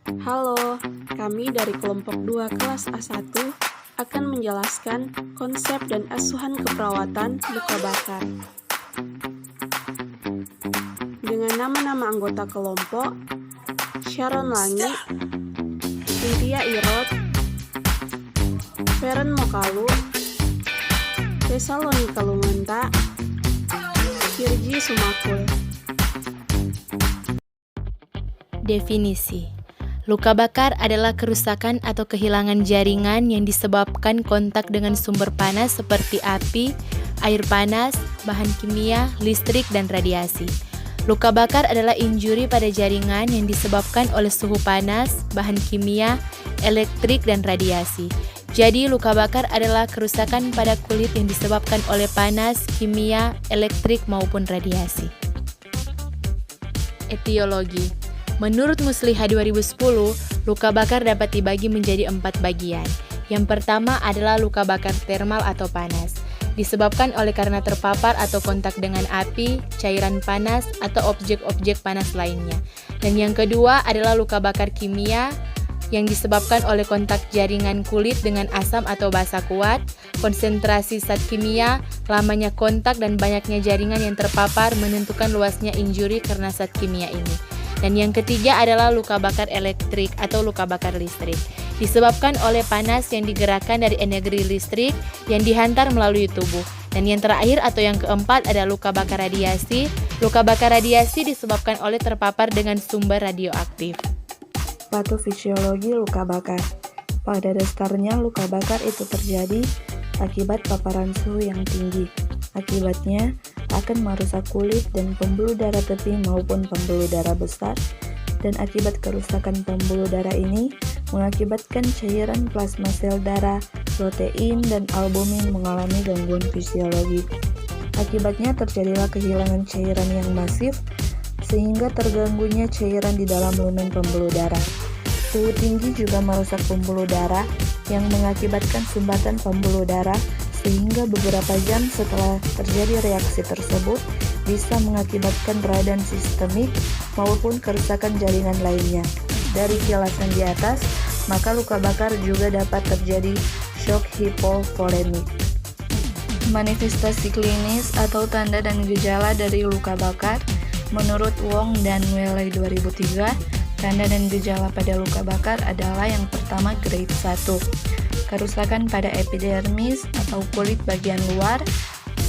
Halo, kami dari kelompok 2 kelas A1 akan menjelaskan konsep dan asuhan keperawatan luka bakar. Dengan nama-nama anggota kelompok, Sharon Langi, Cynthia Irot, Feren Mokalu, Tesalonika Lumenta, Kirji Sumakul. Definisi. Luka bakar adalah kerusakan atau kehilangan jaringan yang disebabkan kontak dengan sumber panas seperti api, air panas, bahan kimia, listrik, dan radiasi. Luka bakar adalah injuri pada jaringan yang disebabkan oleh suhu panas, bahan kimia, elektrik, dan radiasi. Jadi, luka bakar adalah kerusakan pada kulit yang disebabkan oleh panas, kimia, elektrik, maupun radiasi. Etiologi. Menurut Musliha 2010, luka bakar dapat dibagi menjadi 4 bagian. Yang pertama adalah luka bakar termal atau panas, disebabkan oleh karena terpapar atau kontak dengan api, cairan panas, atau objek-objek panas lainnya. Dan yang kedua adalah luka bakar kimia, yang disebabkan oleh kontak jaringan kulit dengan asam atau basa kuat, konsentrasi zat kimia, lamanya kontak, dan banyaknya jaringan yang terpapar menentukan luasnya injuri karena zat kimia ini. Dan yang ketiga adalah luka bakar elektrik atau luka bakar listrik, disebabkan oleh panas yang digerakkan dari energi listrik yang dihantar melalui tubuh. Dan yang terakhir atau yang keempat adalah luka bakar radiasi. Luka bakar radiasi disebabkan oleh terpapar dengan sumber radioaktif. Patofisiologi luka bakar. Pada dasarnya luka bakar itu terjadi akibat paparan suhu yang tinggi. Akibatnya akan merusak kulit dan pembuluh darah tepi maupun pembuluh darah besar, dan akibat kerusakan pembuluh darah ini mengakibatkan cairan plasma sel darah, protein, dan albumin mengalami gangguan fisiologi. Akibatnya terjadilah kehilangan cairan yang masif sehingga terganggunya cairan di dalam lumen pembuluh darah. Suhu tinggi juga merusak pembuluh darah yang mengakibatkan sumbatan pembuluh darah, sehingga beberapa jam setelah terjadi reaksi tersebut bisa mengakibatkan radang sistemik maupun kerusakan jaringan lainnya. Dari kilasan di atas, maka luka bakar juga dapat terjadi shock hipovolemik. Manifestasi klinis atau tanda dan gejala dari luka bakar. Menurut Wong dan Welle 2003, tanda dan gejala pada luka bakar adalah yang pertama grade 1. Kerusakan pada epidermis atau kulit bagian luar,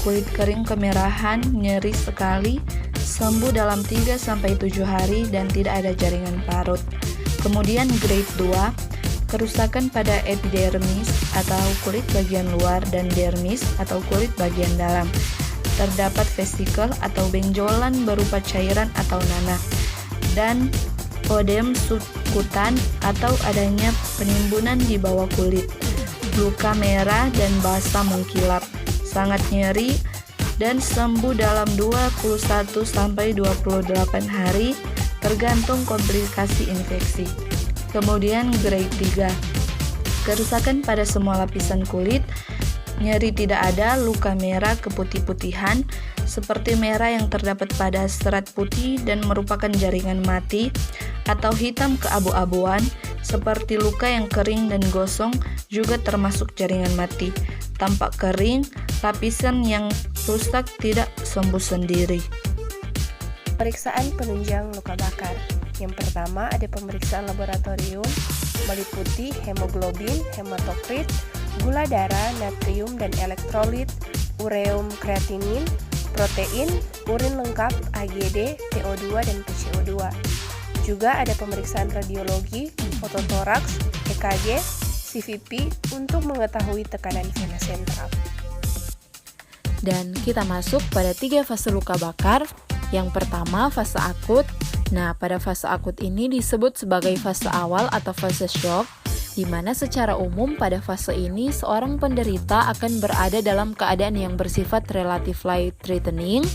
kulit kering kemerahan, nyeri sekali, sembuh dalam 3-7 hari dan tidak ada jaringan parut. Kemudian grade 2, kerusakan pada epidermis atau kulit bagian luar dan dermis atau kulit bagian dalam. Terdapat vesikel atau benjolan berupa cairan atau nanah, dan odem subkutan atau adanya penimbunan di bawah kulit. Luka merah dan basah mengkilap, sangat nyeri, dan sembuh dalam 21-28 hari tergantung komplikasi infeksi. Kemudian grade 3, kerusakan pada semua lapisan kulit, nyeri tidak ada, luka merah keputih-putihan, seperti merah yang terdapat pada serat putih dan merupakan jaringan mati, atau hitam keabu-abuan, seperti luka yang kering dan gosong juga termasuk jaringan mati. Tampak kering, lapisan yang rusak tidak sembuh sendiri. Pemeriksaan penunjang luka bakar. Yang pertama ada pemeriksaan laboratorium meliputi hemoglobin, hematokrit, gula darah, natrium dan elektrolit, ureum kreatinin, protein, urin lengkap, AGD, PO2 dan PCO2. Juga ada pemeriksaan radiologi, fototoraks, EKG, CVP untuk mengetahui tekanan vena sentral. Dan kita masuk pada 3 fase luka bakar. Yang pertama, fase akut. Nah, pada fase akut ini disebut sebagai fase awal atau fase shock, di mana secara umum pada fase ini seorang penderita akan berada dalam keadaan yang bersifat relatif life threatening.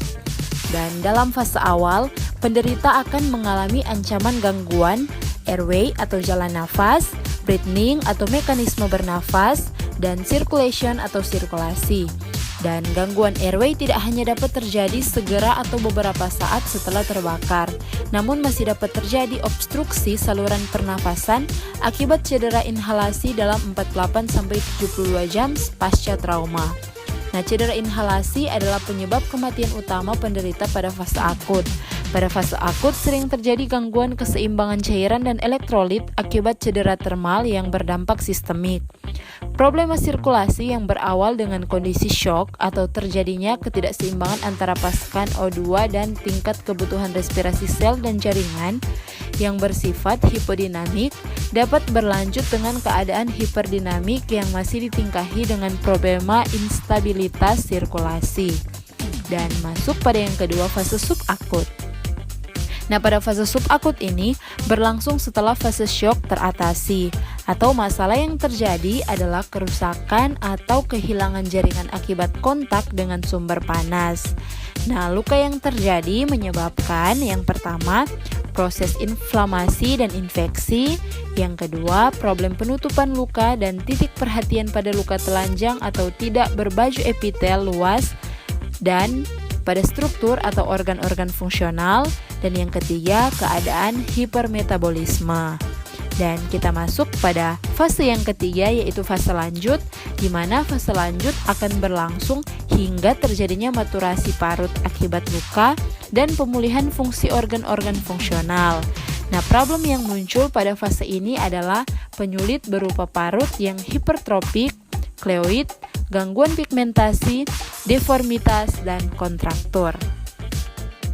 Dan dalam fase awal, penderita akan mengalami ancaman gangguan airway atau jalan nafas, breathing atau mekanisme bernafas, dan circulation atau sirkulasi. Dan gangguan airway tidak hanya dapat terjadi segera atau beberapa saat setelah terbakar, namun masih dapat terjadi obstruksi saluran pernafasan akibat cedera inhalasi dalam 48-72 jam pasca trauma. Nah, cedera inhalasi adalah penyebab kematian utama penderita pada fase akut. Pada fase akut sering terjadi gangguan keseimbangan cairan dan elektrolit akibat cedera termal yang berdampak sistemik. Problema sirkulasi yang berawal dengan kondisi shock atau terjadinya ketidakseimbangan antara pasukan O2 dan tingkat kebutuhan respirasi sel dan jaringan yang bersifat hipodinamik dapat berlanjut dengan keadaan hiperdinamik yang masih ditingkahi dengan problema instabilitas sirkulasi. Dan masuk pada yang kedua, fase subakut. Nah, pada fase subakut ini berlangsung setelah fase shock teratasi, atau masalah yang terjadi adalah kerusakan atau kehilangan jaringan akibat kontak dengan sumber panas. Nah, luka yang terjadi menyebabkan yang pertama, proses inflamasi dan infeksi, yang kedua, problem penutupan luka dan titik perhatian pada luka telanjang atau tidak berbaju epitel luas, dan pada struktur atau organ-organ fungsional, dan yang ketiga, keadaan hipermetabolisme. Dan kita masuk pada fase yang ketiga, yaitu fase lanjut, di mana fase lanjut akan berlangsung hingga terjadinya maturasi parut akibat luka dan pemulihan fungsi organ-organ fungsional. Nah, problem yang muncul pada fase ini adalah penyulit berupa parut yang hipertropik, kleoid, gangguan pigmentasi, deformitas, dan kontraktur.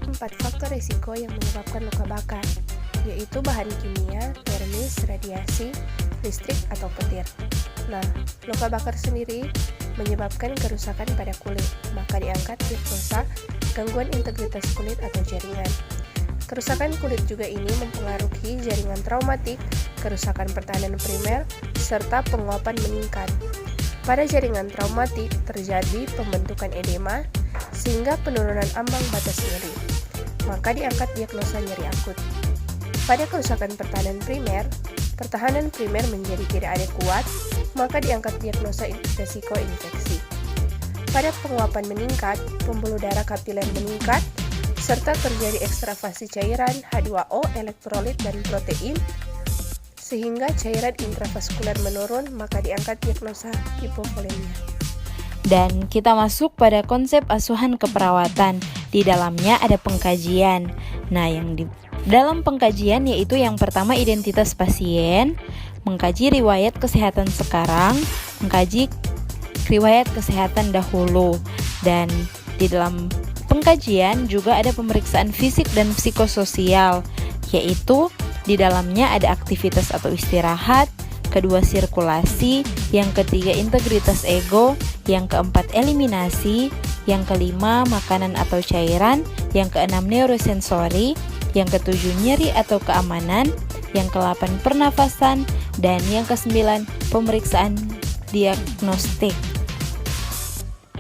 4 faktor risiko yang menyebabkan luka bakar, yaitu bahan kimia, termis, radiasi, listrik, atau petir. Nah, luka bakar sendiri menyebabkan kerusakan pada kulit, maka diangkat diagnosa gangguan integritas kulit atau jaringan. Kerusakan kulit juga ini mempengaruhi jaringan traumatik, kerusakan pertahanan primer, serta penguapan meningkat. Pada jaringan traumatik terjadi pembentukan edema sehingga penurunan ambang batas nyeri, maka diangkat diagnosa nyeri akut. Pada kerusakan pertahanan primer menjadi tidak adekuat, maka diangkat diagnosa resiko infeksi. Pada penguapan meningkat, pembuluh darah kapiler meningkat, serta terjadi ekstravasi cairan H2O, elektrolit, dan protein, sehingga cairan intravaskuler menurun, maka diangkat diagnosa hipovolemia. Dan kita masuk pada konsep asuhan keperawatan. Di dalamnya ada pengkajian. Nah, yang di dalam pengkajian yaitu yang pertama identitas pasien, mengkaji riwayat kesehatan sekarang, mengkaji riwayat kesehatan dahulu. Dan di dalam pengkajian juga ada pemeriksaan fisik dan psikososial, yaitu di dalamnya ada aktivitas atau istirahat, kedua sirkulasi, yang ketiga integritas ego, yang keempat eliminasi, yang kelima makanan atau cairan, yang keenam neurosensori, yang ketujuh nyeri atau keamanan, yang ke-8 pernafasan, dan yang ke-9 pemeriksaan diagnostik.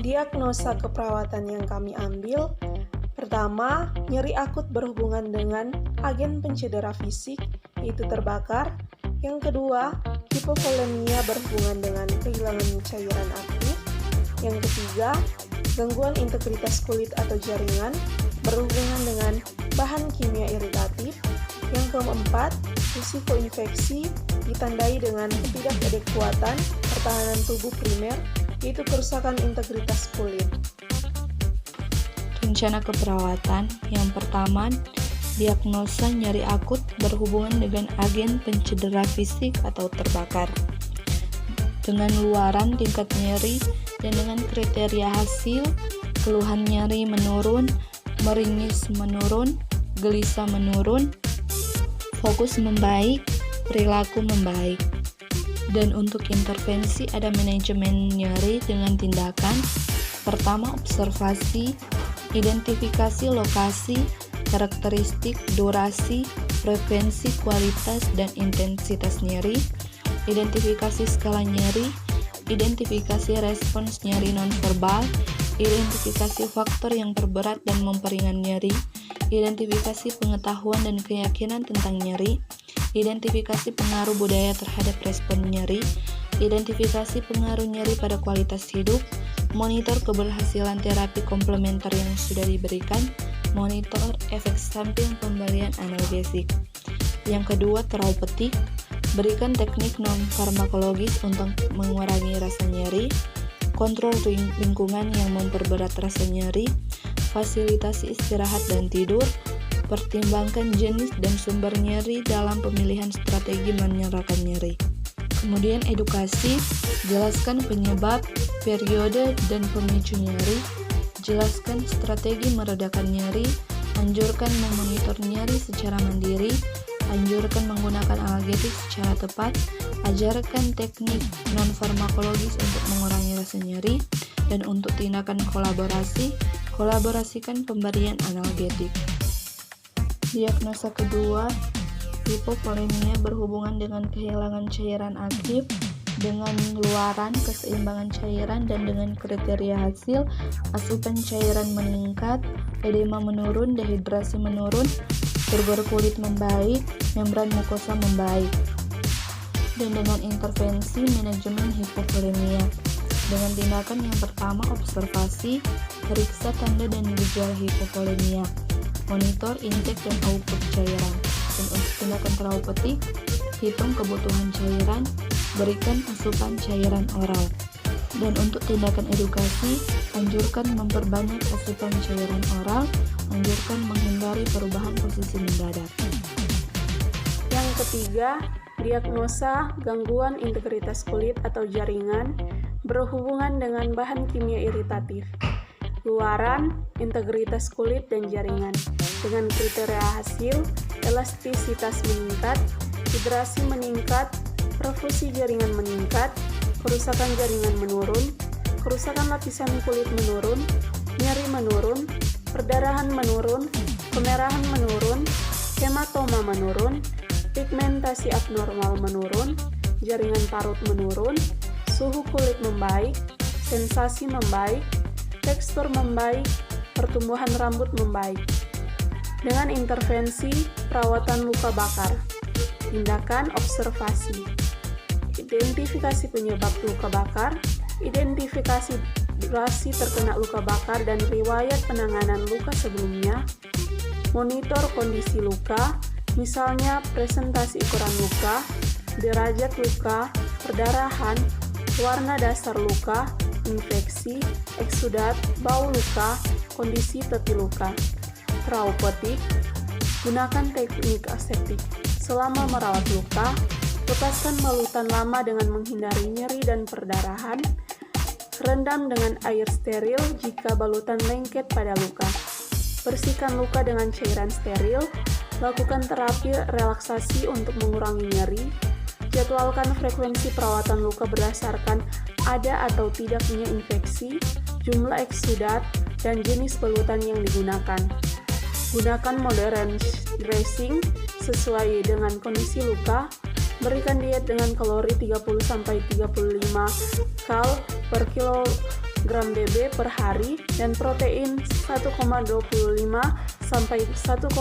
Diagnosa keperawatan yang kami ambil, pertama, nyeri akut berhubungan dengan agen pencedera fisik, yaitu terbakar. Yang kedua, hipovolemia berhubungan dengan kehilangan cairan aktif. Yang ketiga, gangguan integritas kulit atau jaringan berhubungan dengan bahan kimia iritatif. Yang keempat, risiko infeksi ditandai dengan ketidakadekuatan pertahanan tubuh primer, yaitu kerusakan integritas kulit. Rencana keperawatan yang pertama, diagnosa nyeri akut berhubungan dengan agen pencedera fisik atau terbakar. Dengan luaran tingkat nyeri dan dengan kriteria hasil, keluhan nyeri menurun, meringis menurun, gelisah menurun, fokus membaik, perilaku membaik. Dan untuk intervensi ada manajemen nyeri dengan tindakan pertama observasi, identifikasi lokasi, karakteristik, durasi, frekuensi, kualitas, dan intensitas nyeri, identifikasi skala nyeri, identifikasi respons nyeri nonverbal, identifikasi faktor yang perberat dan memperingan nyeri, identifikasi pengetahuan dan keyakinan tentang nyeri, identifikasi pengaruh budaya terhadap respon nyeri, identifikasi pengaruh nyeri pada kualitas hidup, monitor keberhasilan terapi komplementer yang sudah diberikan, monitor efek samping pemberian analgesik. Yang kedua, terapeutik, berikan teknik non-farmakologis untuk mengurangi rasa nyeri, kontrol lingkungan yang memperberat rasa nyeri, fasilitasi istirahat dan tidur, pertimbangkan jenis dan sumber nyeri dalam pemilihan strategi menyerahkan nyeri. Kemudian edukasi, jelaskan penyebab, periode, dan pemicu nyeri, jelaskan strategi meredakan nyeri, anjurkan memonitor nyeri secara mandiri, anjurkan menggunakan analgetik secara tepat, ajarkan teknik non-farmakologis untuk mengurangi rasa nyeri, dan untuk tindakan kolaborasi, kolaborasikan pemberian analgetik. Diagnosa kedua, hipovolemia berhubungan dengan kehilangan cairan aktif, dengan luaran, keseimbangan cairan, dan dengan kriteria hasil, asupan cairan meningkat, edema menurun, dehidrasi menurun, turgor kulit membaik, membran mukosa membaik. Dan dengan intervensi manajemen hipovolemia, dengan tindakan yang pertama observasi, periksa tanda dan gejala hipovolemia, monitor intake dan output cairan. Dan untuk tindakan terapeutik, hitung kebutuhan cairan, berikan asupan cairan oral. Dan untuk tindakan edukasi, anjurkan memperbanyak asupan cairan oral, anjurkan menghindari perubahan posisi mendadak. Yang ketiga, diagnosa gangguan integritas kulit atau jaringan berhubungan dengan bahan kimia iritatif, luaran, integritas kulit dan jaringan, dengan kriteria hasil, elastisitas meningkat, hidrasi meningkat, perfusi jaringan meningkat, kerusakan jaringan menurun, kerusakan lapisan kulit menurun, nyeri menurun, perdarahan menurun, kemerahan menurun, hematoma menurun, pigmentasi abnormal menurun, jaringan parut menurun, suhu kulit membaik, sensasi membaik, tekstur membaik, pertumbuhan rambut membaik. Dengan intervensi perawatan luka bakar, tindakan observasi, identifikasi penyebab luka bakar, identifikasi durasi terkena luka bakar dan riwayat penanganan luka sebelumnya, monitor kondisi luka, misalnya presentasi ukuran luka, derajat luka, perdarahan, warna dasar luka, infeksi, eksudat, bau luka, kondisi tepi luka. Terapeutik, gunakan teknik aseptik selama merawat luka, lepaskan balutan lama dengan menghindari nyeri dan perdarahan, rendam dengan air steril jika balutan lengket pada luka, bersihkan luka dengan cairan steril, lakukan terapi relaksasi untuk mengurangi nyeri, jadwalkan frekuensi perawatan luka berdasarkan ada atau tidaknya infeksi, jumlah eksudat, dan jenis balutan yang digunakan. Gunakan modern dressing sesuai dengan kondisi luka, berikan diet dengan kalori 30-35 kal per kilogram BB per hari dan protein 1,25 sampai 1,5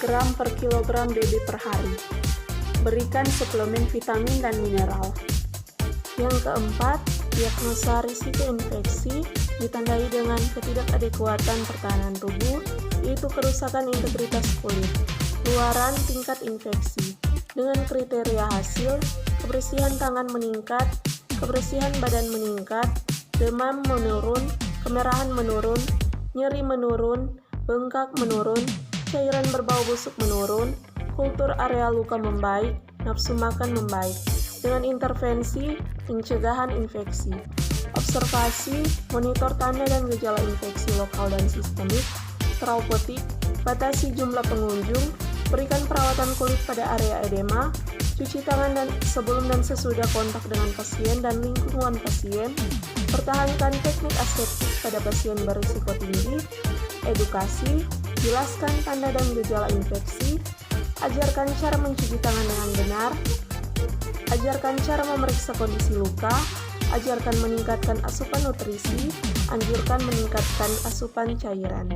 gram per kilogram BB per hari. Berikan suplemen vitamin dan mineral. Yang keempat, diagnosa risiko infeksi ditandai dengan ketidakadekuatan pertahanan tubuh, yaitu kerusakan integritas kulit, luaran tingkat infeksi. Dengan kriteria hasil, kebersihan tangan meningkat, kebersihan badan meningkat, demam menurun, kemerahan menurun, nyeri menurun, bengkak menurun, cairan berbau busuk menurun, kultur area luka membaik, nafsu makan membaik. Dengan intervensi pencegahan infeksi, observasi, monitor tanda dan gejala infeksi lokal dan sistemik, terapeutik, batasi jumlah pengunjung, berikan perawatan kulit pada area edema, cuci tangan dan sebelum dan sesudah kontak dengan pasien dan lingkungan pasien, pertahankan teknik aseptik pada pasien berisiko tinggi, edukasi, jelaskan tanda dan gejala infeksi, ajarkan cara mencuci tangan dengan benar, ajarkan cara memeriksa kondisi luka, ajarkan meningkatkan asupan nutrisi, anjurkan meningkatkan asupan cairan.